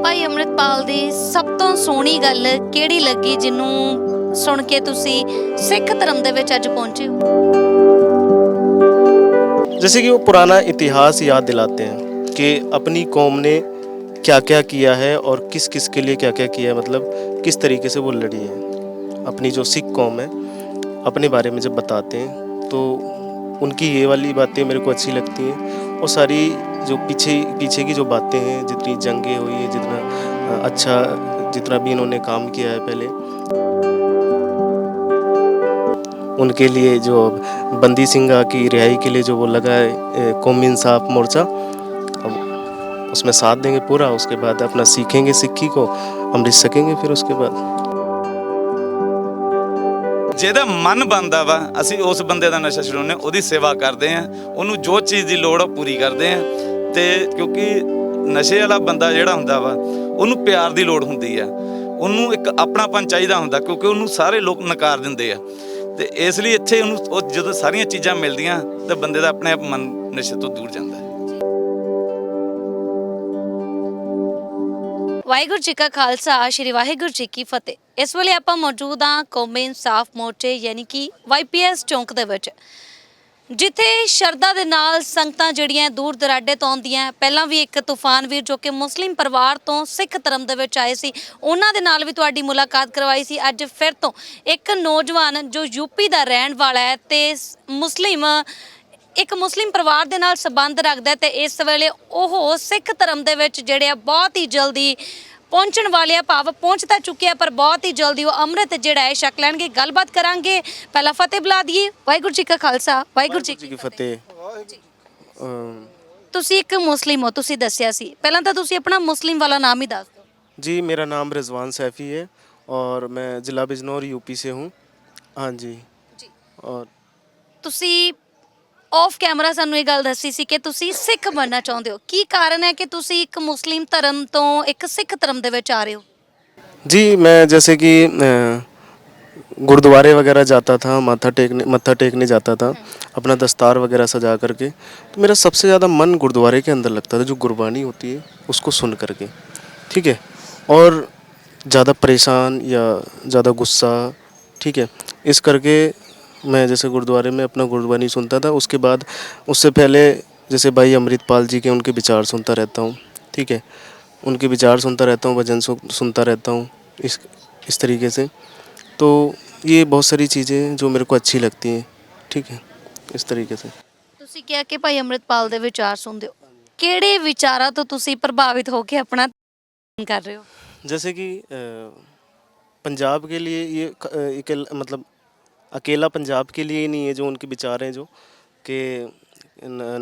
ਭਾਈ ਅੰਮ੍ਰਿਤਪਾਲ ਦੀ ਸਭ ਤੋਂ ਸੋਹਣੀ ਗੱਲ ਕਿਹੜੀ ਲੱਗੀ ਜਿਹਨੂੰ ਸੁਣ ਕੇ ਤੁਸੀਂ ਸਿੱਖ ਧਰਮ ਦੇ ਵਿੱਚ ਅੱਜ ਪਹੁੰਚੇ ਹੋ? जैसे कि वो पुराना इतिहास याद दिलाते हैं कि अपनी कौम ने क्या क्या किया है और किस किस के लिए क्या क्या किया है, मतलब किस तरीके से वो लड़ी है। अपनी जो सिख कौम है अपने बारे में जब बताते हैं तो उनकी ये वाली बातें मेरे को अच्छी लगती हैं। और सारी जो पीछे पीछे की जो बातें हैं, जितनी जंगें हुई है, जितना अच्छा जितना भी इन्होंने काम किया है पहले, उनके लिए जो बंदी सिंघा की रिहाई के लिए जो वो लगा है कौमी इंसाफ मोर्चा, अब उसमें साथ देंगे पूरा। उसके बाद अपना सीखेंगे सिक्खी को, अमृत सकेंगे फिर उसके बाद। ਜਿਹਦਾ ਮਨ ਬਣਦਾ ਵਾ ਅਸੀਂ ਉਸ ਬੰਦੇ ਦਾ ਨਸ਼ਾ ਛਡਾਉਂਦੇ ਹਾਂ, ਉਹਦੀ ਸੇਵਾ ਕਰਦੇ ਹਾਂ, ਉਹਨੂੰ ਜੋ ਚੀਜ਼ ਦੀ ਲੋੜ ਆ ਪੂਰੀ ਕਰਦੇ ਹਾਂ। ਤੇ ਕਿਉਂਕਿ ਨਸ਼ੇ ਵਾਲਾ ਬੰਦਾ ਜਿਹੜਾ ਹੁੰਦਾ ਵਾ ਉਹਨੂੰ ਪਿਆਰ ਦੀ ਲੋੜ ਹੁੰਦੀ ਆ, ਉਹਨੂੰ ਇੱਕ ਆਪਣਾਪਨ ਚਾਹੀਦਾ ਹੁੰਦਾ, ਕਿਉਂਕਿ ਉਹਨੂੰ ਸਾਰੇ ਲੋਕ ਨਕਾਰ ਦਿੰਦੇ ਆ। ਤੇ ਇਸ ਲਈ ਇੱਥੇ ਉਹਨੂੰ ਉਹ ਜਦੋਂ ਸਾਰੀਆਂ ਚੀਜ਼ਾਂ ਮਿਲਦੀਆਂ ਤਾਂ ਬੰਦੇ ਦਾ ਆਪਣੇ ਆਪ ਮਨ ਨਸ਼ੇ ਤੋਂ ਦੂਰ ਜਾਂਦਾ ਹੈ। ਵਾਹਿਗੁਰੂ ਜੀ ਕਾ ਖਾਲਸਾ, ਸ਼੍ਰੀ ਵਾਹਿਗੁਰੂ ਜੀ ਕੀ ਫਤਿਹ। ਇਸ ਵੇਲੇ ਆਪਾਂ ਮੌਜੂਦ ਹਾਂ ਕੌਮੀ ਇਨਸਾਫ ਮੋਰਚੇ ਯਾਨੀ ਕਿ YPS ਚੌਂਕ ਦੇ ਵਿੱਚ, ਜਿੱਥੇ ਸ਼ਰਧਾ ਦੇ ਨਾਲ ਸੰਗਤਾਂ ਜਿਹੜੀਆਂ ਦੂਰ ਦਰਾਡੇ ਤੋਂ ਆਉਂਦੀਆਂ। ਪਹਿਲਾਂ ਵੀ ਇੱਕ ਤੂਫਾਨ ਵੀਰ ਜੋ ਕਿ ਮੁਸਲਿਮ ਪਰਿਵਾਰ ਤੋਂ ਸਿੱਖ ਧਰਮ ਦੇ ਵਿੱਚ ਆਏ ਸੀ, ਉਹਨਾਂ ਦੇ ਨਾਲ ਵੀ ਤੁਹਾਡੀ ਮੁਲਾਕਾਤ ਕਰਵਾਈ ਸੀ। ਅੱਜ ਫਿਰ ਤੋਂ ਇੱਕ ਨੌਜਵਾਨ ਜੋ ਯੂਪੀ ਦਾ ਰਹਿਣ ਵਾਲਾ ਹੈ ਤੇ ਇੱਕ ਮੁਸਲਿਮ ਪਰਿਵਾਰ ਦੇ ਨਾਲ ਸੰਬੰਧ ਰੱਖਦਾ ਤੇ ਇਸ ਵੇਲੇ ਉਹ ਸਿੱਖ ਧਰਮ ਦੇ ਵਿੱਚ ਜਿਹੜੇ ਆ ਬਹੁਤ ਹੀ ਜਲਦੀ ਪਹੁੰਚਣ ਵਾਲੇ ਆ, ਭਾਵ ਪਹੁੰਚ ਤਾਂ ਚੁੱਕੇ ਆ ਪਰ ਬਹੁਤ ਹੀ ਜਲਦੀ ਉਹ ਅੰਮ੍ਰਿਤ ਜਿਹੜਾ ਹੈ ਛਕ ਲੈਣਗੇ। ਗੱਲਬਾਤ ਕਰਾਂਗੇ, ਪਹਿਲਾਂ ਫਤਿਹ ਬੁਲਾ ਦਈਏ। ਵਾਹਿਗੁਰੂ ਜੀ ਕਾ ਖਾਲਸਾ, ਵਾਹਿਗੁਰੂ ਜੀ ਕੀ ਫਤਿਹ। ਤੁਸੀਂ ਇੱਕ ਮੁਸਲਿਮ ਹੋ, ਤੁਸੀਂ ਦੱਸਿਆ ਸੀ। ਪਹਿਲਾਂ ਤਾਂ ਤੁਸੀਂ ਆਪਣਾ ਮੁਸਲਿਮ ਵਾਲਾ ਨਾਮ ਹੀ ਦੱਸ ਦਿਓ। जी, मेरा नाम रिजवान सैफ़ी है और मैं ज़िला बिजनौर यूपी से हूँ। हाँ जी। ਜੀ। और ਤੁਸੀਂ ਆਫ ਕੈਮਰਾ ਸਾਨੂੰ ਇਹ ਗੱਲ ਦੱਸੀ ਸੀ ਕਿ ਤੁਸੀਂ ਸਿੱਖ ਬਣਨਾ ਚਾਹੁੰਦੇ ਹੋ। ਕੀ ਕਾਰਨ ਹੈ ਕਿ ਤੁਸੀਂ ਇੱਕ ਮੁਸਲਿਮ ਧਰਮ ਤੋਂ ਇੱਕ ਸਿੱਖ ਧਰਮ ਦੇ ਵਿੱਚ ਆ ਰਹੇ ਹੋ? जी, मैं जैसे कि गुरुद्वारे वगैरह जाता था, मत्था टेकने जाता था अपना दस्तार वगैरह सजा करके, तो मेरा सबसे ज़्यादा मन गुरुद्वारे के अंदर लगता था, जो गुरबानी होती है उसको सुन करके, ठीक है। और ज़्यादा परेशान या ज़्यादा गुस्सा, ठीक है, इस करके मैं जैसे गुरुद्वारे में अपना गुरबानी सुनता था। उसके बाद उससे पहले जैसे भाई अमृतपाल जी के उनके विचार सुनता रहता हूँ, ठीक है, उनके विचार सुनता रहता हूँ, भजन सुनता रहता हूँ, इस तरीके से। तो ये बहुत सारी चीज़ें जो मेरे को अच्छी लगती हैं, ठीक है, इस तरीके से। ਤੁਸੀਂ ਕਿਹਾ ਕਿ ਭਾਈ ਅੰਮ੍ਰਿਤਪਾਲ ਦੇ ਵਿਚਾਰ ਸੁਣਦੇ ਹੋ। ਕਿਹੜੇ ਵਿਚਾਰਾਂ ਤੋਂ ਤੁਸੀਂ ਪ੍ਰਭਾਵਿਤ ਹੋ ਕੇ ਆਪਣਾ ਕਰ ਰਹੇ ਹੋ? जैसे कि पंजाब के लिए ये मतलब अकेला पंजाब के लिए ही नहीं है जो उनके विचार हैं, जो कि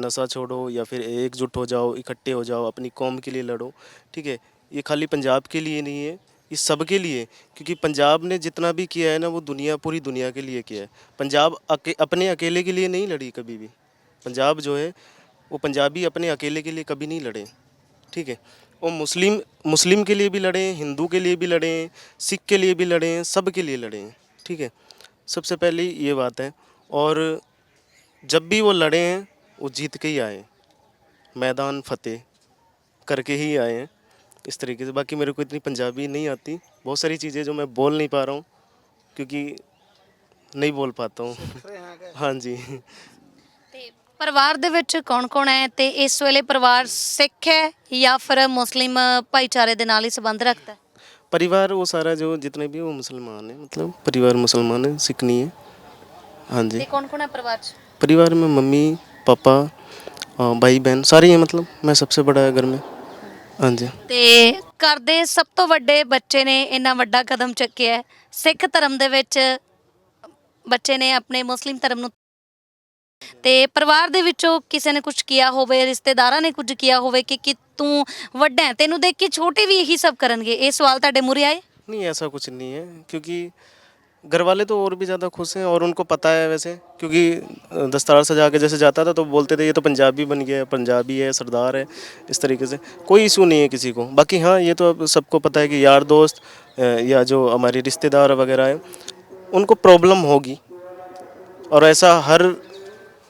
नशा छोड़ो या फिर एकजुट हो जाओ, इकट्ठे हो जाओ, अपनी कौम के लिए लड़ो, ठीक है। ये खाली पंजाब के लिए नहीं है, ये सब के लिए, क्योंकि पंजाब ने जितना भी किया है ना वो पूरी दुनिया के लिए किया है। पंजाब अपने अकेले के लिए नहीं लड़ी कभी भी। पंजाब जो है वो पंजाबी अपने अकेले के लिए कभी नहीं लड़े, ठीक है। वो मुस्लिम के लिए भी लड़े हैं, हिंदू के लिए भी लड़े हैं, सिख के लिए भी लड़े हैं, सब के लिए लड़े हैं, ठीक है। सबसे पहले ये बात है। और जब भी वो लड़े हैं वो जीत के ही आए, मैदान फतेह करके ही आए हैं, इस तरीके से। बाकी मेरे को इतनी पंजाबी नहीं आती, बहुत सारी चीज़ें जो मैं बोल नहीं पा रहा हूँ क्योंकि नहीं बोल पाता हूँ। हाँ जी। ਤੇ ਪਰਿਵਾਰ ਦੇ ਵਿੱਚ ਕੌਣ-ਕੌਣ ਹੈ ਤੇ ਇਸ ਵੇਲੇ ਪਰਿਵਾਰ ਸਿੱਖ ਹੈ ਜਾਂ ਫਿਰ ਮੁਸਲਿਮ ਭਾਈਚਾਰੇ ਦੇ ਨਾਲ ਹੀ ਸੰਬੰਧ ਰੱਖਦਾ ਹੈ? परिवार वो सारा जो जितने भी वो मुसलमान हैं, मतलब परिवार मुसलमान है, सिख नहीं है। हाँ जी। ਤੇ ਕੌਣ-ਕੌਣ ਹੈ ਪਰਿਵਾਰ 'ਚ? परिवार में मम्मी पापा भाई बहन सारे हैं, मतलब मैं सबसे बड़ा है घर में। हाँ जी। ਤੇ ਘਰ ਦੇ ਸਭ ਤੋਂ ਵੱਡੇ ਬੱਚੇ ਨੇ ਇੰਨਾ ਵੱਡਾ ਕਦਮ ਚੱਕਿਆ ਹੈ। ਸਿੱਖ ਧਰਮ ਦੇ ਵਿੱਚ ਬੱਚੇ ਨੇ ਆਪਣੇ ਮੁਸਲਿਮ ਧਰਮ ਨੂੰ, ਤੇ ਪਰਿਵਾਰ ਦੇ ਵਿੱਚੋਂ ਕਿਸੇ ਨੇ ਕੁਝ ਕੀਤਾ ਹੋਵੇ, ਰਿਸ਼ਤੇਦਾਰਾਂ ਨੇ ਕੁਝ ਕੀਤਾ ਹੋਵੇ ਕਿ ਤੂੰ ਵੱਡਾ ਹੈ, ਤੈਨੂੰ ਦੇਖ ਕੇ ਛੋਟੇ ਵੀ ਇਹੀ ਸਭ ਕਰਨਗੇ, ਇਹ ਸਵਾਲ ਤੁਹਾਡੇ ਮੂਹਰੇ ਆਏ? नहीं, ऐसा कुछ नहीं है, क्योंकि घर वाले तो और भी ज़्यादा खुश हैं और उनको पता है वैसे, क्योंकि दस्तार सजा के जैसे जाता था तो बोलते थे ये तो पंजाबी बन गया है, पंजाबी है, सरदार है, इस तरीके से। कोई इशू नहीं है किसी को। बाकी हाँ, ये तो अब सबको पता है कि यार दोस्त या जो हमारे रिश्तेदार वगैरह हैं उनको प्रॉब्लम होगी, और ऐसा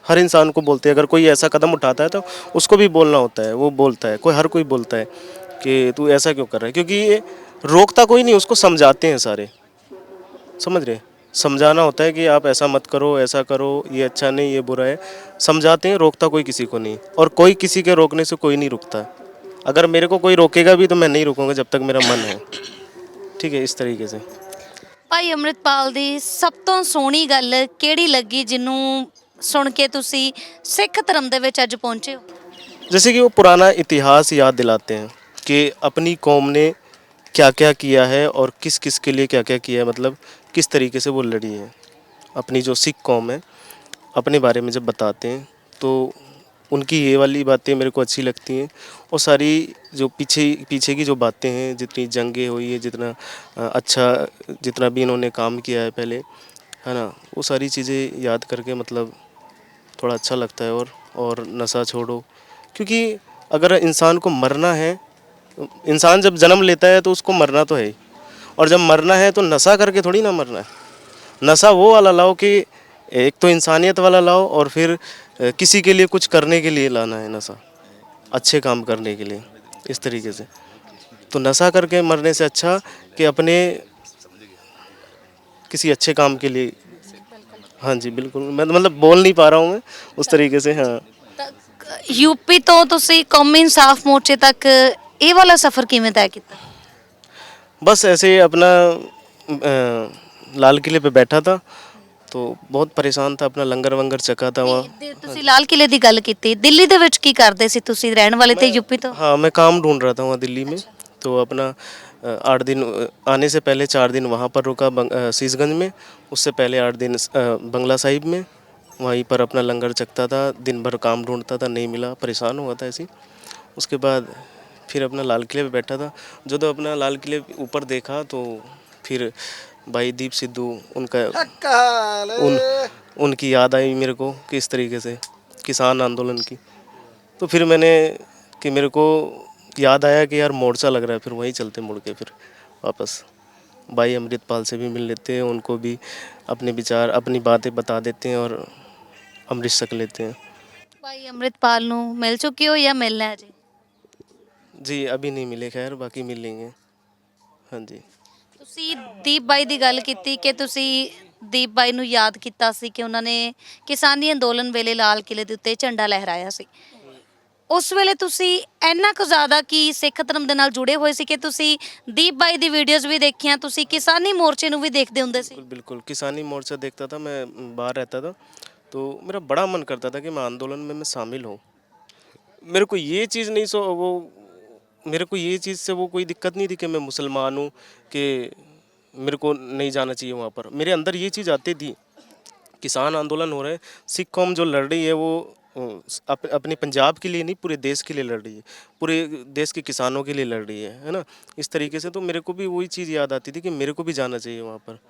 हर इंसान को बोलते हैं। अगर कोई ऐसा कदम उठाता है तो उसको भी बोलना होता है, वो बोलता है, हर कोई बोलता है कि तू ऐसा क्यों कर रहा है, क्योंकि ये रोकता कोई नहीं, उसको समझाते हैं सारे, समझ रहे हैं? समझाना होता है कि आप ऐसा मत करो, ऐसा करो, ये अच्छा नहीं, ये बुरा है, समझाते हैं, रोकता कोई किसी को नहीं, और कोई किसी के रोकने से कोई नहीं रुकता है। अगर मेरे को कोई रोकेगा भी तो मैं नहीं रुकूंगा जब तक मेरा मन है, ठीक है, इस तरीके से। ਭਾਈ ਅੰਮ੍ਰਿਤਪਾਲ ਦੀ ਸਭ ਤੋਂ ਸੋਹਣੀ ਗੱਲ ਕਿਹੜੀ ਲੱਗੀ ਜਿਹਨੂੰ ਸੁਣ ਕੇ ਤੁਸੀਂ ਸਿੱਖ ਧਰਮ ਦੇ ਵਿੱਚ ਅੱਜ ਪਹੁੰਚੇ ਹੋ? जैसे कि वो पुराना इतिहास याद दिलाते हैं कि अपनी कौम ने क्या क्या किया है और किस किस के लिए क्या क्या किया है, मतलब किस तरीके से वो लड़ी है। अपनी जो सिख कौम है, अपने बारे में जब बताते हैं तो उनकी ये वाली बातें मेरे को अच्छी लगती हैं, और सारी जो पीछे पीछे की जो बातें हैं, जितनी जंगें हुई है, जितना अच्छा जितना भी इन्होंने काम किया है पहले, है ना, वो सारी चीज़ें याद करके मतलब थोड़ा अच्छा लगता है। और नशा छोड़ो, क्योंकि अगर इंसान को मरना है, इंसान जब जन्म लेता है तो उसको मरना तो है ही, और जब मरना है तो नशा करके थोड़ी ना मरना है। नशा वो वाला लाओ कि एक तो इंसानियत वाला लाओ, और फिर किसी के लिए कुछ करने के लिए लाना है नशा, अच्छे काम करने के लिए, इस तरीके से। तो नशा करके मरने से अच्छा कि अपने किसी अच्छे काम के लिए। हाँ जी बिल्कुल, मैं तो मतलब बोल नहीं पा रहा हूँ मैं उस तरीके से। हाँ, ਯੂਪੀ ਤੋਂ ਤੁਸੀਂ ਕੌਮੀ ਇਨਸਾਫ ਮੋਰਚੇ ਤੱਕ ਇਹ ਵਾਲਾ ਸਫ਼ਰ ਕਿਵੇਂ ਤੈਅ ਕੀਤਾ? बस ऐसे ही अपना लाल किले पे बैठा था, तो बहुत परेशान था, अपना लंगर वंगर चखा था वहाँ। ਤੁਸੀਂ ਲਾਲ ਕਿਲੇ ਦੀ ਗੱਲ ਕੀਤੀ, ਦਿੱਲੀ ਦੇ ਵਿੱਚ ਕੀ ਕਰਦੇ ਸੀ ਤੁਸੀਂ? ਰਹਿਣ ਵਾਲੇ ਤੇ ਯੂਪੀ ਤੋਂ? हाँ, मैं काम ढूंढ रहा था वहाँ दिल्ली में, तो अपना 8 दिन आने से पहले 4 दिन वहाँ पर रुका शीशगंज में, उससे पहले 8 दिन बंगला साहिब में, वहीं पर अपना लंगर चखता था, दिन भर काम ढूंढता था, नहीं मिला, परेशान हुआ था ऐसे ही। उसके बाद फिर अपना लाल किले पे बैठा था, जो तो अपना लाल किले पे ऊपर देखा तो फिर भाई दीप सिद्धू उनका उन उनकी याद आई मेरे को कि इस तरीके से किसान आंदोलन की। तो फिर मैंने कि मेरे को याद आया कि यार मोर्चा लग रहा है, फिर वहीं चलते मुड़ के फिर वापस भाई अमृतपाल से भी मिल लेते हैं, उनको भी अपने विचार अपनी बातें बता देते हैं और अमृत छक लेते हैं। ਭਾਈ ਅੰਮ੍ਰਿਤਪਾਲ ਨੂੰ ਮਿਲ ਚੁੱਕੇ ਹੋ ਜਾਂ ਮਿਲਣਾ ਹੈ ਜੀ? जी अभी नहीं मिले, खैर बाकी मिल लेंगे। हाँ जी। ਤੁਸੀਂ ਦੀਪ ਬਾਈ ਦੀ ਗੱਲ ਕੀਤੀ ਕਿ ਤੁਸੀਂ ਦੀਪ ਬਾਈ ਨੂੰ ਯਾਦ ਕੀਤਾ ਸੀ ਕਿ ਉਹਨਾਂ ਨੇ ਕਿਸਾਨੀ ਅੰਦੋਲਨ ਵੇਲੇ ਲਾਲ ਕਿਲੇ ਦੇ ਉੱਤੇ ਝੰਡਾ ਲਹਿਰਾਇਆ ਸੀ। ਉਸ ਵੇਲੇ ਤੁਸੀਂ ਇੰਨਾ ਕੁ ਜ਼ਿਆਦਾ ਕੀ ਸਿੱਖ ਧਰਮ ਦੇ ਨਾਲ ਜੁੜੇ ਹੋਏ ਸੀ ਕਿ ਤੁਸੀਂ ਦੀਪ ਬਾਈ ਦੀ ਵੀਡੀਓਜ਼ ਵੀ ਦੇਖੀਆਂ, ਤੁਸੀਂ ਕਿਸਾਨੀ ਮੋਰਚੇ ਨੂੰ ਵੀ ਦੇਖਦੇ ਹੁੰਦੇ ਸੀ? बिल्कुल बिल्कुल, किसानी मोर्चा देखता था, मैं बाहर रहता था, तो मेरा बड़ा मन करता था कि मैं आंदोलन में मैं शामिल हूँ। मेरे को ये चीज़ नहीं सो वो मेरे को ये चीज़ से वो कोई दिक्कत नहीं थी कि मैं मुसलमान हूँ, कि मेरे को नहीं जाना चाहिए वहाँ पर। मेरे अंदर ये चीज़ आती थी, किसान आंदोलन हो रहे हैं, सिख कौम जो लड़ रही है वो अपने पंजाब के लिए नहीं, पूरे देश के लिए लड़ रही है, पूरे देश के किसानों के लिए लड़ रही है ना, इस तरीके से। तो मेरे को भी वही चीज़ याद आती थी कि मेरे को भी जाना चाहिए वहाँ पर,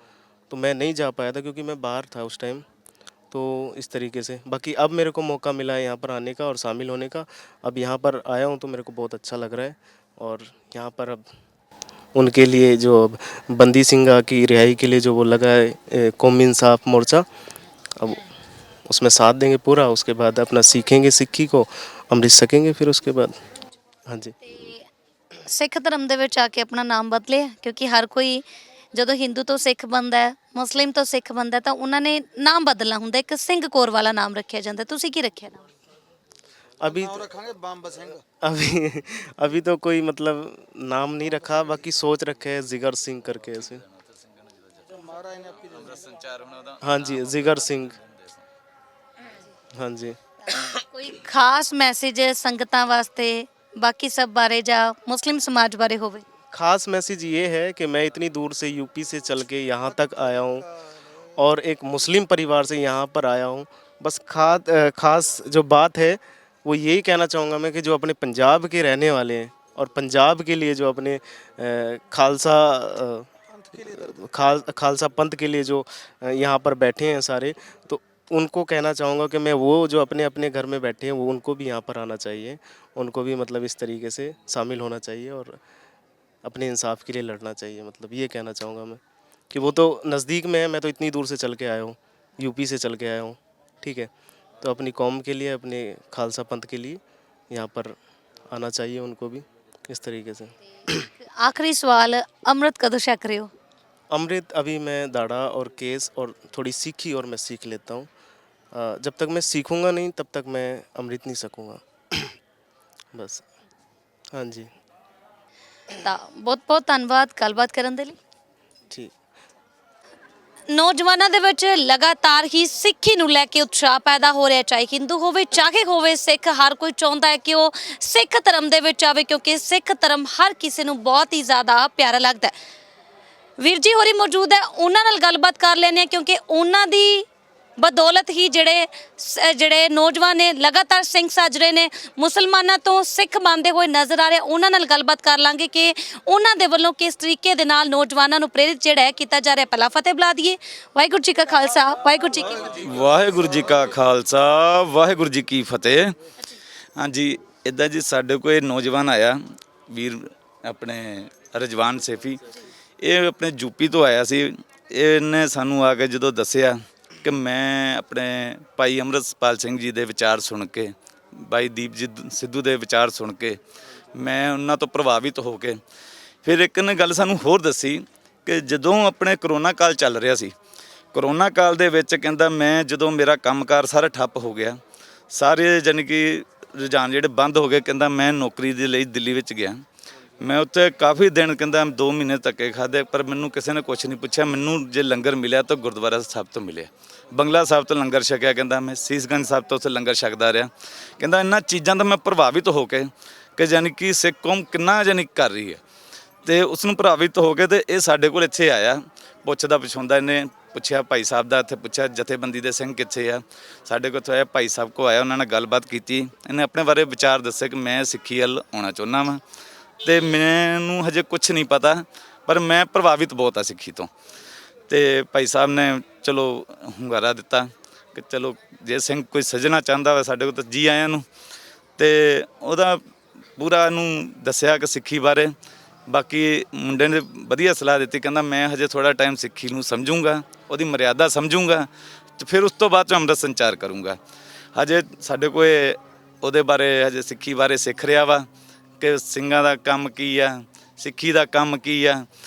तो मैं नहीं जा पाया था क्योंकि मैं बाहर था उस टाइम। तो इस तरीके से बाकी अब मेरे को मौका मिला है यहाँ पर आने का और शामिल होने का। अब यहाँ पर आया हूँ तो मेरे को बहुत अच्छा लग रहा है, और यहाँ पर अब उनके लिए जो अब बंदी सिंघा की रिहाई के लिए जो वो लगा है कौमी इंसाफ मोर्चा, अब उसमें साथ देंगे पूरा। उसके बाद अपना सीखेंगे सिक्खी को, अमृत सकेंगे फिर उसके बाद। हाँ जी। ਤੇ ਸਿੱਖ ਧਰਮ ਦੇ ਵਿੱਚ ਆ ਕੇ ਆਪਣਾ ਨਾਮ ਬਦਲਿਆ? ਕਿਉਂਕਿ ਹਰ ਕੋਈ ਜਦੋਂ ਹਿੰਦੂ ਤੋਂ ਸਿੱਖ ਬਣਦਾ ਹੈ, ਮੁਸਲਿਮ ਤੋਂ ਸਿੱਖ ਬਣਦਾ ਹੈ, ਤਾਂ ਉਹਨਾਂ ਨੇ ਨਾਮ ਬਦਲਣਾ ਹੁੰਦਾ, ਇੱਕ ਸਿੰਘ ਕੌਰ ਵਾਲਾ ਨਾਮ ਰੱਖਿਆ ਜਾਂਦਾ। ਤੁਸੀਂ ਕੀ ਰੱਖਿਆ ਨਾਮ? अभी अभी अभी तो कोई मतलब नाम नहीं रखा, बाकी सोच रखे है जिगर सिंह करके ऐसे। हाँ जी, जिगर सिंह। हाँ जी। ਕੋਈ ਖਾਸ ਮੈਸੇਜ ਸੰਗਤਾਂ ਵਾਸਤੇ ਬਾਕੀ ਸਭ ਬਾਰੇ ਜਾਂ ਮੁਸਲਿਮ ਸਮਾਜ ਬਾਰੇ ਹੋਵੇ? खास मैसेज ये है कि मैं इतनी दूर से यूपी से चल के यहाँ तक आया हूँ, और एक मुस्लिम परिवार से यहाँ पर आया हूँ। बस खास जो बात है वो यही कहना चाहूँगा मैं कि जो अपने पंजाब के रहने वाले हैं और पंजाब के लिए जो अपने खालसा पंथ के लिए जो यहाँ पर बैठे हैं सारे, तो उनको कहना चाहूँगा कि मैं वो जो अपने अपने घर में बैठे हैं वो उनको भी यहाँ पर आना चाहिए, उनको भी मतलब इस तरीके से शामिल होना चाहिए और अपने इंसाफ के लिए लड़ना चाहिए। मतलब ये कहना चाहूँगा मैं कि वो तो नज़दीक में है, मैं तो इतनी दूर से चल के आया हूँ, यूपी से चल के आया हूँ, ठीक है। तो अपनी कौम के लिए, अपने खालसा पंथ के लिए यहाँ पर आना चाहिए उनको भी, इस तरीके से। आखिरी सवाल, अमृत कदों छक रहे हो? अमृत अभी मैं दाढ़ा और केस और थोड़ी सीखी और मैं सीख लेता हूँ। जब तक मैं सीखूंगा नहीं तब तक मैं अमृत नहीं सकूँगा। बस। हाँ जी। ਤਾਂ ਬਹੁਤ ਬਹੁਤ ਧੰਨਵਾਦ ਗੱਲਬਾਤ ਕਰਨ ਦੇ ਲਈ। ठीक। ਨੌਜਵਾਨਾਂ ਦੇ ਵਿੱਚ ਲਗਾਤਾਰ ਹੀ ਸਿੱਖੀ ਨੂੰ ਲੈ ਕੇ ਉਤਸ਼ਾਹ ਪੈਦਾ ਹੋ ਰਿਹਾ, ਚਾਹੇ ਹਿੰਦੂ ਹੋਵੇ ਚਾਹੇ ਹੋਵੇ ਸਿੱਖ, ਹਰ ਕੋਈ ਚਾਹੁੰਦਾ ਹੈ ਕਿ ਉਹ ਸਿੱਖ ਧਰਮ ਦੇ ਵਿੱਚ ਆਵੇ ਕਿਉਂਕਿ ਸਿੱਖ ਧਰਮ ਹਰ ਕਿਸੇ ਨੂੰ ਬਹੁਤ ਹੀ ਜ਼ਿਆਦਾ ਪਿਆਰਾ ਲੱਗਦਾ ਹੈ। ਵੀਰ ਜੀ ਹੋਰੀ ਮੌਜੂਦ ਹੈ, ਉਹਨਾਂ ਨਾਲ ਗੱਲਬਾਤ ਕਰ ਲੈਂਦੇ ਹਾਂ ਕਿਉਂਕਿ ਉਹਨਾਂ ਦੀ ਬਦੌਲਤ ਹੀ ਜਿਹੜੇ ਨੌਜਵਾਨ ਨੇ ਲਗਾਤਾਰ ਸਿੰਘ ਸੱਜ ਰਹੇ ਨੇ, ਮੁਸਲਮਾਨਾਂ ਤੋਂ ਸਿੱਖ ਬਣਦੇ ਹੋਏ ਨਜ਼ਰ ਆ ਰਹੇ। ਉਹਨਾਂ ਨਾਲ ਗੱਲਬਾਤ ਕਰ ਲਾਂਗੇ ਕਿ ਉਹਨਾਂ ਦੇ ਵੱਲੋਂ ਕਿਸ ਤਰੀਕੇ ਦੇ ਨਾਲ ਨੌਜਵਾਨਾਂ ਨੂੰ ਪ੍ਰੇਰਿਤ ਜਿਹੜਾ ਹੈ ਕੀਤਾ ਜਾ ਰਿਹਾ। ਪਹਿਲਾਂ ਫਤਿਹ ਬੁਲਾ ਦਈਏ। ਵਾਹਿਗੁਰੂ ਜੀ ਕਾ ਖਾਲਸਾ, ਵਾਹਿਗੁਰੂ ਜੀ ਕੀ ਫਤਿਹ। ਵਾਹਿਗੁਰੂ ਜੀ ਕਾ ਖਾਲਸਾ, ਵਾਹਿਗੁਰੂ ਜੀ ਕੀ ਫਤਿਹ। ਹਾਂਜੀ, ਇੱਦਾਂ ਜੀ ਸਾਡੇ ਕੋਲ ਨੌਜਵਾਨ ਆਇਆ ਵੀਰ ਆਪਣੇ ਰਜਵਾਨ ਸੈਫੀ, ਇਹ ਆਪਣੇ ਯੂਪੀ ਤੋਂ ਆਇਆ ਸੀ। ਇਹਨੇ ਸਾਨੂੰ ਆ ਕੇ ਜਦੋਂ ਦੱਸਿਆ ਕਿ ਮੈਂ ਆਪਣੇ ਭਾਈ ਅੰਮ੍ਰਿਤਪਾਲ ਸਿੰਘ ਜੀ ਦੇ ਵਿਚਾਰ ਸੁਣ ਕੇ, ਬਾਈ ਦੀਪਜੀਤ ਸਿੱਧੂ ਦੇ ਵਿਚਾਰ ਸੁਣ ਕੇ ਮੈਂ ਉਹਨਾਂ ਤੋਂ ਪ੍ਰਭਾਵਿਤ ਹੋ ਕੇ ਫਿਰ ਇੱਕ ਨੇ ਗੱਲ ਸਾਨੂੰ ਹੋਰ ਦੱਸੀ ਕਿ ਜਦੋਂ ਆਪਣੇ ਕਰੋਨਾ ਕਾਲ ਚੱਲ ਰਿਹਾ ਸੀ, ਕਰੋਨਾ ਕਾਲ ਦੇ ਵਿੱਚ ਕਹਿੰਦਾ ਮੈਂ ਜਦੋਂ ਮੇਰਾ ਕੰਮਕਾਰ ਸਾਰਾ ਠੱਪ ਹੋ ਗਿਆ, ਸਾਰੇ ਜਾਣੀ ਕਿ ਰੁਝਾਨ ਜਿਹੜੇ ਬੰਦ ਹੋ ਗਏ, ਕਹਿੰਦਾ ਮੈਂ ਨੌਕਰੀ ਦੇ ਲਈ ਦਿੱਲੀ ਵਿੱਚ ਗਿਆ। ਮੈਂ ਉੱਥੇ ਕਾਫੀ ਦਿਨ ਕਹਿੰਦਾ 2 ਮਹੀਨੇ ਧੱਕੇ ਖਾਧੇ, ਪਰ ਮੈਨੂੰ ਕਿਸੇ ਨੇ ਕੁਛ ਨਹੀਂ ਪੁੱਛਿਆ। ਮੈਨੂੰ ਜੇ ਲੰਗਰ ਮਿਲਿਆ ਤਾਂ ਗੁਰਦੁਆਰਾ ਸਾਹਿਬ ਤੋਂ ਮਿਲਿਆ, ਬੰਗਲਾ ਸਾਹਿਬ ਤੋਂ ਲੰਗਰ ਛਕਿਆ। ਕਹਿੰਦਾ ਮੈਂ ਸੀਸਗੰਜ ਸਾਹਿਬ ਤੋਂ ਉੱਥੇ ਲੰਗਰ ਛਕਦਾ ਰਿਹਾ। ਕਹਿੰਦਾ ਇਹਨਾਂ ਚੀਜ਼ਾਂ ਤੋਂ ਮੈਂ ਪ੍ਰਭਾਵਿਤ ਹੋ ਕੇ ਕਿ ਯਾਨੀ ਕਿ ਸਿੱਖ ਕੌਮ ਕਿੰਨਾ ਯਾਨੀ ਕਰ ਰਹੀ ਹੈ, ਅਤੇ ਉਸ ਨੂੰ ਪ੍ਰਭਾਵਿਤ ਹੋ ਕੇ ਤੇ ਇਹ ਸਾਡੇ ਕੋਲ ਇੱਥੇ ਆਇਆ, ਪੁੱਛਦਾ ਪੁਛਾਉਂਦਾ। ਇਹਨੇ ਪੁੱਛਿਆ ਭਾਈ ਸਾਹਿਬ ਦਾ, ਇੱਥੇ ਪੁੱਛਿਆ ਜਥੇਬੰਦੀ ਦੇ ਸਿੰਘ ਕਿੱਥੇ ਆ, ਸਾਡੇ ਕੋਲ ਇੱਥੇ ਆਇਆ, ਭਾਈ ਸਾਹਿਬ ਕੋਲ ਆਇਆ, ਉਹਨਾਂ ਨਾਲ ਗੱਲਬਾਤ ਕੀਤੀ। ਇਹਨੇ ਆਪਣੇ ਬਾਰੇ ਵਿਚਾਰ ਦੱਸੇ ਕਿ ਮੈਂ ਸਿੱਖੀ ਵੱਲ ਆਉਣਾ ਚਾਹੁੰਦਾ ਵਾਂ ਅਤੇ ਮੈਨੂੰ ਹਜੇ ਕੁਛ ਨਹੀਂ ਪਤਾ, ਪਰ ਮੈਂ ਪ੍ਰਭਾਵਿਤ ਬਹੁਤ ਆ ਸਿੱਖੀ ਤੋਂ। ਅਤੇ ਭਾਈ ਸਾਹਿਬ ਨੇ ਚਲੋ ਹੁੰਗਾਰਾ ਦਿੱਤਾ ਕਿ ਚਲੋ ਜੇ ਸਿੰਘ ਕੋਈ ਸੱਜਣਾ ਚਾਹੁੰਦਾ ਵਾ ਸਾਡੇ ਕੋਲ ਤਾਂ ਜੀ ਆਇਆਂ ਨੂੰ। ਅਤੇ ਉਹਦਾ ਪੂਰਾ ਇਹਨੂੰ ਦੱਸਿਆ ਕਿ ਸਿੱਖੀ ਬਾਰੇ। ਬਾਕੀ ਮੁੰਡੇ ਨੇ ਵਧੀਆ ਸਲਾਹ ਦਿੱਤੀ, ਕਹਿੰਦਾ ਮੈਂ ਹਜੇ ਥੋੜ੍ਹਾ ਟਾਈਮ ਸਿੱਖੀ ਨੂੰ ਸਮਝੂੰਗਾ, ਉਹਦੀ ਮਰਿਆਦਾ ਸਮਝੂੰਗਾ, ਅਤੇ ਫਿਰ ਉਸ ਤੋਂ ਬਾਅਦ 'ਚ ਅੰਮ੍ਰਿਤ ਸੰਚਾਰ ਕਰੂੰਗਾ। ਹਜੇ ਸਾਡੇ ਕੋਲ ਉਹਦੇ ਬਾਰੇ ਹਜੇ ਸਿੱਖੀ ਬਾਰੇ ਸਿੱਖ ਰਿਹਾ ਵਾ ਕਿ ਸਿੰਘਾਂ ਦਾ ਕੰਮ ਕੀ ਆ, ਸਿੱਖੀ ਦਾ ਕੰਮ ਕੀ ਆ,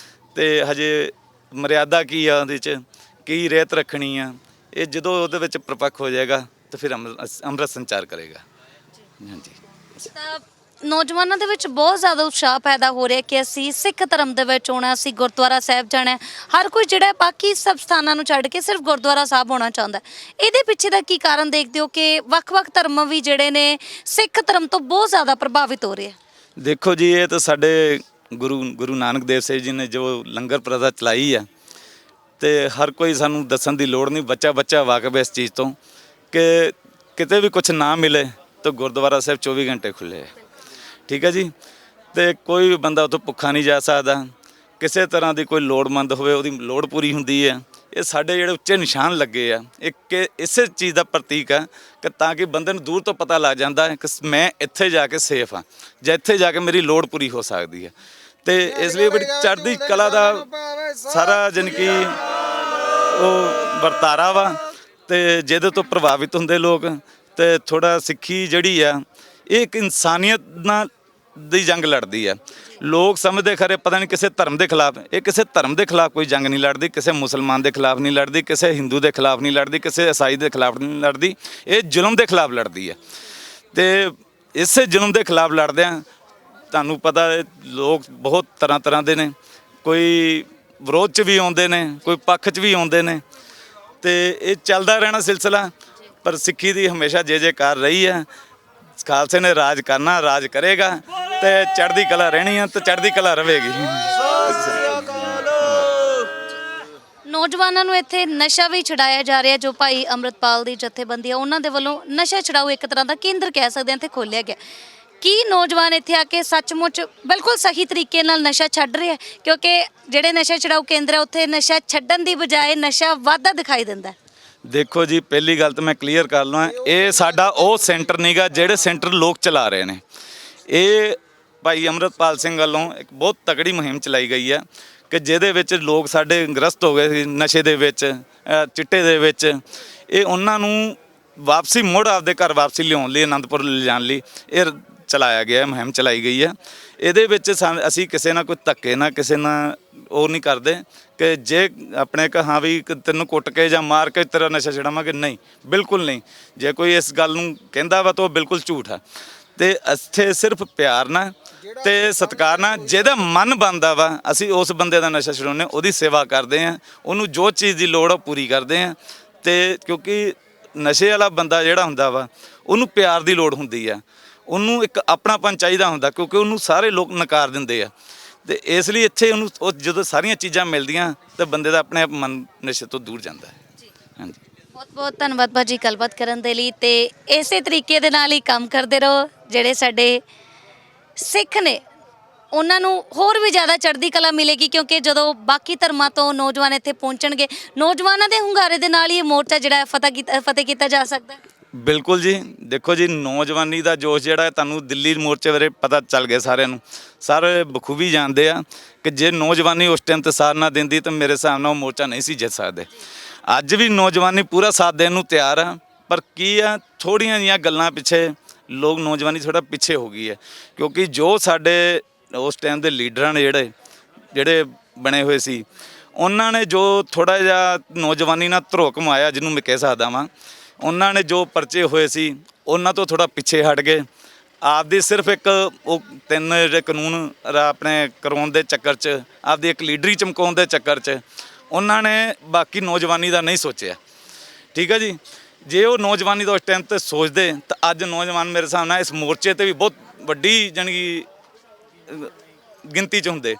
ਅਤੇ ਹਜੇ ਮਰਿਆਦਾ ਕੀ ਆ, ਉਹਦੇ 'ਚ ਕੀ ਰਹਿਤ ਰੱਖਣੀ ਆ। ਇਹ ਜਦੋਂ ਉਹਦੇ ਵਿੱਚ ਪ੍ਰਪੱਖ ਹੋ ਜਾਏਗਾ ਤਾਂ ਫਿਰ ਅੰਮ੍ਰਿਤ ਸੰਚਾਰ ਕਰੇਗਾ। ਹਾਂਜੀ। ਤਾਂ ਨੌਜਵਾਨਾਂ ਦੇ ਵਿੱਚ ਬਹੁਤ ਜ਼ਿਆਦਾ ਉਤਸ਼ਾਹ ਪੈਦਾ ਹੋ ਰਿਹਾ ਕਿ ਅਸੀਂ ਸਿੱਖ ਧਰਮ ਦੇ ਵਿੱਚ ਆਉਣਾ, ਅਸੀਂ ਗੁਰਦੁਆਰਾ ਸਾਹਿਬ ਜਾਣਾ। ਹਰ ਕੋਈ ਜਿਹੜਾ ਬਾਕੀ ਸਭ ਸਥਾਨਾਂ ਨੂੰ ਛੱਡ ਕੇ ਸਿਰਫ ਗੁਰਦੁਆਰਾ ਸਾਹਿਬ ਆਉਣਾ ਚਾਹੁੰਦਾ। ਇਹਦੇ ਪਿੱਛੇ ਦਾ ਕੀ ਕਾਰਨ ਦੇਖਦੇ ਹੋ ਕਿ ਵੱਖ-ਵੱਖ ਧਰਮ ਵੀ ਜਿਹੜੇ ਨੇ ਸਿੱਖ ਧਰਮ ਤੋਂ ਬਹੁਤ ਜ਼ਿਆਦਾ ਪ੍ਰਭਾਵਿਤ ਹੋ ਰਹੇ ਆ? ਦੇਖੋ ਜੀ, ਇਹ ਤਾਂ ਸਾਡੇ ਗੁਰੂ ਨਾਨਕ ਦੇਵ ਸਾਹਿਬ ਜੀ ਨੇ ਜੋ ਲੰਗਰ ਪ੍ਰਥਾ ਚਲਾਈ ਆ, ਅਤੇ ਹਰ ਕੋਈ ਸਾਨੂੰ ਦੱਸਣ ਦੀ ਲੋੜ ਨਹੀਂ, ਬੱਚਾ ਵਾਕਫ ਇਸ ਚੀਜ਼ ਤੋਂ ਕਿ ਕਿਤੇ ਵੀ ਕੁਛ ਨਾ ਮਿਲੇ ਤਾਂ ਗੁਰਦੁਆਰਾ ਸਾਹਿਬ 24 ਘੰਟੇ ਖੁੱਲ੍ਹੇ ਹੈ। ਠੀਕ ਹੈ ਜੀ। ਅਤੇ ਕੋਈ ਵੀ ਬੰਦਾ ਉੱਥੋਂ ਭੁੱਖਾ ਨਹੀਂ ਜਾ ਸਕਦਾ। ਕਿਸੇ ਤਰ੍ਹਾਂ ਦੀ ਕੋਈ ਲੋੜਮੰਦ ਹੋਵੇ ਉਹਦੀ ਲੋੜ ਪੂਰੀ ਹੁੰਦੀ ਹੈ। ਇਹ ਸਾਡੇ ਜਿਹੜੇ ਉੱਚੇ ਨਿਸ਼ਾਨ ਲੱਗੇ ਆ, ਇੱਕ ਇਸੇ ਚੀਜ਼ ਦਾ ਪ੍ਰਤੀਕ ਆ ਕਿ ਤਾਂ ਕਿ ਬੰਦੇ ਨੂੰ ਦੂਰ ਤੋਂ ਪਤਾ ਲੱਗ ਜਾਂਦਾ ਹੈ ਕਿ ਮੈਂ ਇੱਥੇ ਜਾ ਕੇ ਸੇਫ ਹਾਂ ਜਾਂ ਇੱਥੇ ਜਾ ਕੇ ਮੇਰੀ ਲੋੜ ਪੂਰੀ ਹੋ ਸਕਦੀ ਹੈ। ਅਤੇ ਇਸ ਲਈ ਬੜੀ ਚੜ੍ਹਦੀ ਕਲਾ ਦਾ ਸਾਰਾ ਜਾਣੀ ਕਿ ਉਹ ਵਰਤਾਰਾ ਵਾ, ਅਤੇ ਜਿਹਦੇ ਤੋਂ ਪ੍ਰਭਾਵਿਤ ਹੁੰਦੇ ਲੋਕ। ਅਤੇ ਥੋੜ੍ਹਾ ਸਿੱਖੀ ਜਿਹੜੀ ਆ ਇਹ ਇੱਕ ਇਨਸਾਨੀਅਤ ਨਾਲ ਦੀ ਜੰਗ ਲੜਦੀ ਆ। ਲੋਕ ਸਮਝਦੇ ਖਰੇ ਪਤਾ ਨਹੀਂ ਕਿਸੇ ਧਰਮ ਦੇ ਖਿਲਾਫ, ਇਹ ਕਿਸੇ ਧਰਮ ਦੇ ਖਿਲਾਫ ਕੋਈ ਜੰਗ ਨਹੀਂ ਲੜਦੀ, ਕਿਸੇ ਮੁਸਲਮਾਨ ਦੇ ਖਿਲਾਫ ਨਹੀਂ ਲੜਦੀ, ਕਿਸੇ ਹਿੰਦੂ ਦੇ ਖਿਲਾਫ ਨਹੀਂ ਲੜਦੀ, ਕਿਸੇ ਈਸਾਈ ਦੇ ਖਿਲਾਫ ਨਹੀਂ ਲੜਦੀ, ਇਹ ਜ਼ੁਲਮ ਦੇ ਖਿਲਾਫ ਲੜਦੀ ਹੈ। ਅਤੇ ਇਸੇ ਜ਼ੁਲਮ ਦੇ ਖਿਲਾਫ ਲੜਦਿਆਂ ਤੁਹਾਨੂੰ ਪਤਾ ਲੋਕ ਬਹੁਤ ਤਰ੍ਹਾਂ ਦੇ ਨੇ, ਕੋਈ ਵਿਰੋਧ 'ਚ ਵੀ ਆਉਂਦੇ ਨੇ, ਕੋਈ ਪੱਖ 'ਚ ਵੀ ਆਉਂਦੇ ਨੇ, ਅਤੇ ਇਹ ਚੱਲਦਾ ਰਹਿਣਾ ਸਿਲਸਿਲਾ। ਪਰ ਸਿੱਖੀ ਦੀ ਹਮੇਸ਼ਾ ਜੈ-ਜੈਕਾਰ ਰਹੀ ਹੈ। ਖਾਲਸੇ ਨੇ ਰਾਜ ਕਰਨਾ, ਰਾਜ ਕਰੇਗਾ, ਅਤੇ ਚੜ੍ਹਦੀ ਕਲਾ ਰਹਿਣੀ ਹੈ ਅਤੇ ਚੜ੍ਹਦੀ ਕਲਾ ਰਹੇਗੀ। ਨੌਜਵਾਨਾਂ ਨੂੰ ਇੱਥੇ ਨਸ਼ਾ ਵੀ ਛਡਾਇਆ ਜਾ ਰਿਹਾ, ਜੋ ਭਾਈ ਅੰਮ੍ਰਿਤਪਾਲ ਦੀ ਜਥੇਬੰਦੀ ਆ ਉਹਨਾਂ ਦੇ ਵੱਲੋਂ ਨਸ਼ਾ ਛਡਾਊ ਇੱਕ ਤਰ੍ਹਾਂ ਦਾ ਕੇਂਦਰ ਕਹਿ ਸਕਦੇ ਹਾਂ ਇੱਥੇ ਖੋਲ੍ਹਿਆ ਗਿਆ। ਕੀ ਨੌਜਵਾਨ ਇੱਥੇ ਆ ਕੇ ਸੱਚਮੁੱਚ ਬਿਲਕੁਲ ਸਹੀ ਤਰੀਕੇ ਨਾਲ ਨਸ਼ਾ ਛੱਡ ਰਹੇ ਆ? ਕਿਉਂਕਿ ਜਿਹੜੇ ਨਸ਼ਾ ਛਡਾਊ ਕੇਂਦਰ ਆ ਉੱਥੇ ਨਸ਼ਾ ਛੱਡਣ ਦੀ ਬਜਾਏ ਨਸ਼ਾ ਵੱਧਦਾ ਦਿਖਾਈ ਦਿੰਦਾ। ਦੇਖੋ ਜੀ, ਪਹਿਲੀ ਗੱਲ ਤਾਂ ਮੈਂ ਕਲੀਅਰ ਕਰ ਲਵਾਂ, ਇਹ ਸਾਡਾ ਉਹ ਸੈਂਟਰ ਨਹੀਂਗਾ ਜਿਹੜੇ ਸੈਂਟਰ ਲੋਕ ਚਲਾ ਰਹੇ ਨੇ। ਇਹ ਭਾਈ ਅੰਮ੍ਰਿਤਪਾਲ ਸਿੰਘ ਵੱਲੋਂ ਇੱਕ ਬਹੁਤ ਤਕੜੀ ਮੁਹਿੰਮ ਚਲਾਈ ਗਈ ਹੈ ਕਿ ਜਿਹਦੇ ਵਿੱਚ ਲੋਕ ਸਾਡੇ ਗ੍ਰਸਤ ਹੋ ਗਏ ਸੀ ਨਸ਼ੇ ਦੇ ਵਿੱਚ, ਚਿੱਟੇ ਦੇ ਵਿੱਚ। ਇਹ ਉਹਨਾਂ ਨੂੰ ਵਾਪਸੀ ਮੁੜ ਆਪਦੇ ਘਰ ਵਾਪਸੀ ਲਿਆਉਣ ਲਈ, ਅਨੰਦਪੁਰ ਲਿਜਾਣ ਲਈ ਇਹ ਚਲਾਇਆ ਗਿਆ, ਮੁਹਿੰਮ ਚਲਾਈ ਗਈ ਹੈ। ਇਹਦੇ ਵਿੱਚ ਅਸੀਂ ਕਿਸੇ ਨਾਲ ਕੋਈ ਧੱਕੇ ਨਾਲ ਕਿਸੇ ਨਾਲ ਉਹ ਨਹੀਂ ਕਰਦੇ ਕਿ ਜੇ ਆਪਣੇ ਹਾਂ ਵੀ ਤੈਨੂੰ ਕੁੱਟ ਕੇ ਜਾਂ ਮਾਰ ਕੇ ਤੇਰਾ ਨਸ਼ਾ ਛਡਾਵਾਂਗੇ, ਨਹੀਂ, ਬਿਲਕੁਲ ਨਹੀਂ। ਜੇ ਕੋਈ ਇਸ ਗੱਲ ਨੂੰ ਕਹਿੰਦਾ ਵਾ ਤਾਂ ਉਹ ਬਿਲਕੁਲ ਝੂਠ ਆ। ਤੇ ਇੱਥੇ ਸਿਰਫ ਪਿਆਰ ਨਾਲ ਤੇ ਸਤਿਕਾਰ ਨਾਲ ਜਿਹਦਾ ਮਨ ਬਣਦਾ ਵਾ, ਅਸੀਂ ਉਸ ਬੰਦੇ ਦਾ ਨਸ਼ਾ ਛਡਾਉਂਦੇ, ਉਹਦੀ ਸੇਵਾ ਕਰਦੇ ਹਾਂ, ਉਹਨੂੰ ਜੋ ਚੀਜ਼ ਦੀ ਲੋੜ ਆ ਪੂਰੀ ਕਰਦੇ ਹਾਂ। ਤੇ ਕਿਉਂਕਿ ਨਸ਼ੇ ਵਾਲਾ ਬੰਦਾ ਜਿਹੜਾ ਹੁੰਦਾ ਵਾ, ਉਹਨੂੰ ਪਿਆਰ ਦੀ ਲੋੜ ਹੁੰਦੀ ਆ, ਉਹਨੂੰ ਇੱਕ ਆਪਣਾਪਨ ਚਾਹੀਦਾ ਹੁੰਦਾ, ਕਿਉਂਕਿ ਉਹਨੂੰ ਸਾਰੇ ਲੋਕ ਨਕਾਰ ਦਿੰਦੇ ਆ। ਤੇ ਇਸ ਲਈ ਇੱਥੇ ਉਹਨੂੰ ਉਹ ਜਦੋਂ ਸਾਰੀਆਂ ਚੀਜ਼ਾਂ ਮਿਲਦੀਆਂ ਤਾਂ ਬੰਦੇ ਦਾ ਆਪਣੇ ਆਪ ਮਨ ਨਸ਼ੇ ਤੋਂ ਦੂਰ ਜਾਂਦਾ ਹੈ। ਹਾਂਜੀ, ਬਹੁਤ ਬਹੁਤ ਧੰਨਵਾਦ ਭਾਜੀ ਗੱਲਬਾਤ ਕਰਨ ਦੇ ਲਈ, ਤੇ ਇਸੇ ਤਰੀਕੇ ਦੇ ਨਾਲ ਹੀ ਕੰਮ ਕਰਦੇ ਰਹੋ। ਜਿਹੜੇ ਸਾਡੇ ਸਿੱਖ ਨੇ ਉਹਨਾਂ ਨੂੰ ਹੋਰ ਵੀ ਜ਼ਿਆਦਾ ਚੜ੍ਹਦੀ ਕਲਾ ਮਿਲੇਗੀ, ਕਿਉਂਕਿ ਜਦੋਂ ਬਾਕੀ ਧਰਮਾਂ ਤੋਂ ਨੌਜਵਾਨ ਇੱਥੇ ਪਹੁੰਚਣਗੇ, ਨੌਜਵਾਨਾਂ ਦੇ ਹੁੰਗਾਰੇ ਦੇ ਨਾਲ ਹੀ ਇਹ ਮੋਰਚਾ ਜਿਹੜਾ ਫਤਿਹ ਕੀਤਾ ਜਾ ਸਕਦਾ ਹੈ। ਬਿਲਕੁਲ ਜੀ। ਦੇਖੋ ਜੀ, ਨੌਜਵਾਨੀ ਦਾ ਜੋਸ਼ ਜਿਹੜਾ ਹੈ, ਤੁਹਾਨੂੰ ਦਿੱਲੀ ਮੋਰਚੇ ਬਾਰੇ ਪਤਾ ਚੱਲ ਗਿਆ ਸਾਰਿਆਂ ਨੂੰ, ਸਾਰੇ ਬਖੂਬੀ ਜਾਣਦੇ ਆ ਕਿ ਜੇ ਨੌਜਵਾਨੀ ਉਸ ਟਾਈਮ ਤੇ ਸਾਥ ਨਾ ਦਿੰਦੀ ਤਾਂ ਮੇਰੇ ਹਿਸਾਬ ਨਾਲ ਉਹ ਮੋਰਚਾ ਨਹੀਂ ਸੀ ਜਿੱਤ ਸਕਦੇ। ਅੱਜ ਵੀ ਨੌਜਵਾਨੀ ਪੂਰਾ ਸਾਥ ਦੇਣ ਨੂੰ ਤਿਆਰ ਆ, ਪਰ ਕੀ ਆ, ਥੋੜ੍ਹੀਆਂ ਜਿਹੀਆਂ ਗੱਲਾਂ ਪਿੱਛੇ ਲੋਕ ਨੌਜਵਾਨੀ ਥੋੜ੍ਹਾ ਪਿੱਛੇ ਹੋ ਗਈ ਹੈ। ਕਿਉਂਕਿ ਜੋ ਸਾਡੇ ਉਸ ਟਾਈਮ ਦੇ ਲੀਡਰਾਂ ਨੇ ਜਿਹੜੇ ਬਣੇ ਹੋਏ ਸੀ, ਉਹਨਾਂ ਨੇ ਜੋ ਥੋੜ੍ਹਾ ਜਿਹਾ ਨੌਜਵਾਨੀ ਨਾਲ ਧਰੋ ਕਮਾਇਆ, ਜਿਹਨੂੰ ਮੈਂ ਕਹਿ ਸਕਦਾ ਵਾਂ, ਉਹਨਾਂ ਨੇ ਜੋ ਪਰਚੇ ਹੋਏ ਸੀ ਉਹਨਾਂ ਤੋਂ ਥੋੜ੍ਹਾ ਪਿੱਛੇ ਹਟ ਗਏ। ਆਪਦੀ ਸਿਰਫ ਇੱਕ ਉਹ 3 ਜਿਹੜੇ ਕਾਨੂੰਨ ਆਪਣੇ ਕਰਵਾਉਣ ਦੇ ਚੱਕਰ 'ਚ, ਆਪਦੀ ਇੱਕ ਲੀਡਰੀ ਚਮਕਾਉਣ ਦੇ ਚੱਕਰ 'ਚ ਉਹਨਾਂ ਨੇ ਬਾਕੀ ਨੌਜਵਾਨੀ ਦਾ ਨਹੀਂ ਸੋਚਿਆ। ਠੀਕ ਹੈ ਜੀ। ਜੇ ਉਹ ਨੌਜਵਾਨੀ ਦਾ ਉਸ ਟਾਈਮ 'ਤੇ ਸੋਚਦੇ ਤਾਂ ਅੱਜ ਨੌਜਵਾਨ ਮੇਰੇ ਹਿਸਾਬ ਨਾਲ ਇਸ ਮੋਰਚੇ 'ਤੇ ਵੀ ਬਹੁਤ ਵੱਡੀ ਜਾਣੀ ਗਿਣਤੀ 'ਚ ਹੁੰਦੇ।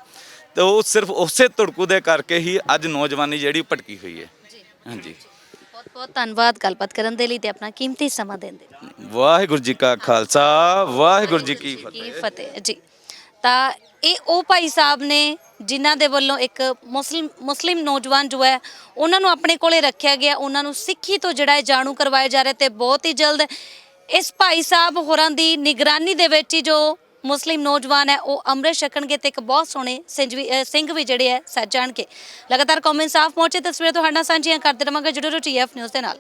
ਤੇ ਉਹ ਸਿਰਫ ਉਸੇ ਧੜਕੂ ਦੇ ਕਰਕੇ ਹੀ ਅੱਜ ਨੌਜਵਾਨੀ ਜਿਹੜੀ ਭਟਕੀ ਹੋਈ ਹੈ। ਹਾਂਜੀ, ਬਹੁਤ ਬਹੁਤ ਧੰਨਵਾਦ ਗੱਲਬਾਤ ਕਰਨ ਦੇ ਲਈ ਤੇ ਆਪਣਾ ਕੀਮਤੀ ਸਮਾਂ ਦੇਣ ਦੇ ਲਈ। ਵਾਹਿਗੁਰੂ ਜੀ ਕਾ ਖਾਲਸਾ, ਵਾਹਿਗੁਰੂ ਜੀ ਕੀ ਫਤਿਹ ਜੀ। ਤਾਂ ਇਹ ਉਹ ਭਾਈ ਸਾਹਿਬ ਨੇ ਜਿਨ੍ਹਾਂ ਦੇ ਵੱਲੋਂ ਇੱਕ ਮੁਸਲਿਮ ਨੌਜਵਾਨ ਜੋ ਹੈ ਉਹਨਾਂ ਨੂੰ ਆਪਣੇ ਕੋਲੇ ਰੱਖਿਆ ਗਿਆ, ਉਹਨਾਂ ਨੂੰ ਸਿੱਖੀ ਤੋਂ ਜਿਹੜਾ ਹੈ ਜਾਣੂ ਕਰਵਾਇਆ ਜਾ ਰਿਹਾ। ਤੇ ਬਹੁਤ ਹੀ ਜਲਦ ਇਸ ਭਾਈ ਸਾਹਿਬ ਹੋਰਾਂ ਦੀ ਨਿਗਰਾਨੀ ਦੇ ਵਿੱਚ ਹੀ ਜੋ ਮੁਸਲਿਮ ਨੌਜਵਾਨ ਹੈ ਉਹ ਅੰਮ੍ਰਿਤ ਛਕਣਗੇ ਤੇ ਇੱਕ ਬਹੁਤ ਸੋਹਣੇ ਸਿੰਘ ਵੀ ਜਿਹੜੇ ਹੈ ਸੱਜ ਜਾਣਗੇ। ਲਗਾਤਾਰ ਕੌਮੀ ਇਨਸਾਫ ਮੋਰਚੇ ਤਸਵੀਰਾਂ ਤੁਹਾਡੇ ਨਾਲ ਸਾਂਝੀਆਂ ਕਰਦੇ ਰਹਾਂਗੇ। ਜੁੜੇ ਰਹੋ TF ਨਿਊਜ਼ ਦੇ ਨਾਲ।